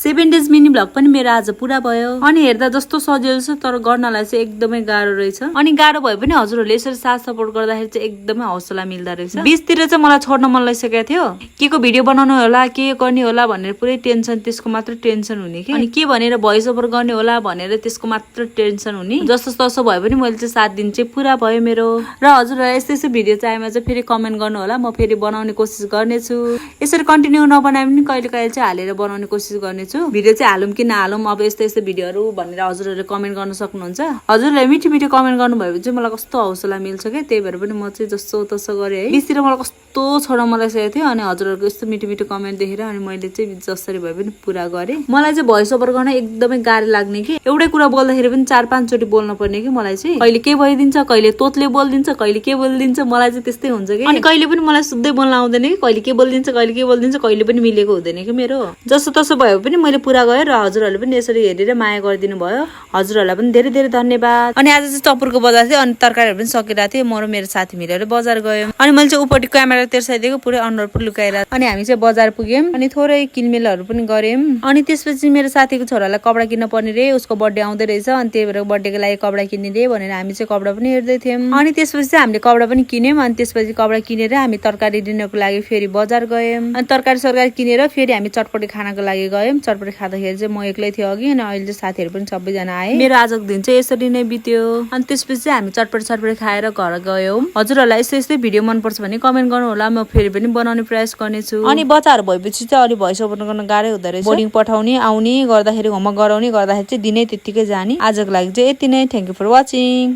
7 days mini vlog पनि मेरो आज पुरा भयो। अनि हेर्दा जस्तो सजिलो छ तर गर्नलाई चाहिँ एकदमै गाह्रो रहेछ। अनि गाह्रो भए पनि हजुरहरूले यसरी साथ सपोर्ट गर्दाखेरि चाहिँ एकदमै हौसला मिल्दा रहेछ। बीचतिर चाहिँ मलाई छोड्न मन लागिसकेको थियो, के को भिडियो बनाउनु होला, के गर्ने होला भनेर पुरै टेन्सन, त्यसको मात्र टेन्सन हुने कि। अनि के भनेर भोइस ओभर गर्ने होला भनेर त्यसको मात्र टेन्सन हुने। जस्तो तसो भए पनि मैले चाहिँ 7 दिन चाहिँ पुरा भयो मेरो। र हजुरहरूलाई यस्तो यस्तो भिडियो चाहिएमा चाहिँ फेरि कमेन्ट गर्नु होला, म फेरि बनाउने कोसिस गर्नेछु। यसरी कन्टिन्यू नबनाए पनि कहिले कहिले चाहिँ हालेर बनाउने कोसिस गर्नेछु। भिडियो चाहिँ हालौँ कि नहालौँ अब यस्तो यस्तो भिडियोहरू भनेर हजुरहरूले कमेन्ट गर्न सक्नुहुन्छ। हजुरहरूले मिठी मिठी कमेन्ट गर्नुभयो भने चाहिँ मलाई कस्तो हौसला मिल्छ क्या। त्यही भएर पनि म चाहिँ जस्तो तसो गरेँ है। बिचतिर मलाई कस्तो छोड्न मन लागिसकेको थियो। अनि हजुरहरूको यस्तो मिठो मिठो कमेन्ट देखेर अनि मैले चाहिँ जसरी भए पनि पुरा गरेँ। मलाई चाहिँ भोइस ओभर गर्न एकदमै गाह्रो लाग्ने कि। एउटै कुरा बोल्दाखेरि पनि 4-5 चोटि बोल्न पर्ने कि मलाई चाहिँ। कहिले के भइदिन्छ, कहिले तोतले बोलिदिन्छ, कहिले के बोलिदिन्छ, मलाई चाहिँ त्यस्तै हुन्छ कि। अनि कहिले पनि मलाई शुद्धै बोल्न आउँदैन कि, कहिले के बोलिदिन्छ, कहिले के बोलिदिन्छ, कहिले पनि मिलेको हुँदैन कि मेरो। जस्तो तसो भयो पनि मैले पुरा गरेँ र हजुरहरूले पनि यसरी हेरेर माया गरिदिनु भयो। हजुरहरूलाई पनि धेरै धेरै धन्यवाद। अनि आज चाहिँ चपुरको बजार थियो अनि तरकारीहरू पनि सकिरहेको थियो। म र मेरो साथी मिलेर बजार गयौँ। अनि मैले चाहिँ उपट्टि क्यामेरा तेर्साइदिएको पुरै अनुहार पनि लुकाएर। अनि हामी चाहिँ बजार पुग्यौँ अनि थोरै किनमेलहरू पनि गर्यौँ। अनि त्यसपछि मेरो साथीको छोरालाई कपडा किन्न पर्ने रे, उसको बर्थडे आउँदै रहेछ। अनि त्यही भएर बर्थडेको लागि कपडा किन्ने रे भनेर हामी चाहिँ कपडा पनि हेर्दै थियौँ। अनि त्यसपछि चाहिँ हामीले कपडा पनि किन्यौँ। अनि त्यसपछि कपडा किनेर हामी तरकारी लिनको लागि फेरि बजार गयौँ। अनि तरकारी सरकारी किनेर फेरि हामी चटपटी खानको लागि गयौँ। चटपटी खाँदाखेरि चाहिँ म एक्लै थिएँ अघि, अनि अहिले चाहिँ साथीहरू पनि सबैजना आए। मेरो आजको दिन चाहिँ यसरी नै बित्यो। अनि त्यसपछि चाहिँ हामी चटपटी खाएर घर गयौँ। हजुरहरूलाई यस्तै यस्तै भिडियो मनपर्छ भने कमेन्ट गर्नु होला, म फेरि पनि बनाउने प्रयास गर्नेछु। अनि बच्चाहरू भएपछि चाहिँ अलि भोइस ओभर गर्न गाह्रै हुँदो रहेछ। बोर्डिङ पठाउने, आउने गर्दाखेरि, होमवर्क गराउने गर्दाखेरि चाहिँ दिनै त्यत्तिकै जाने। आजको लागि चाहिँ यति नै। Thank you for watching.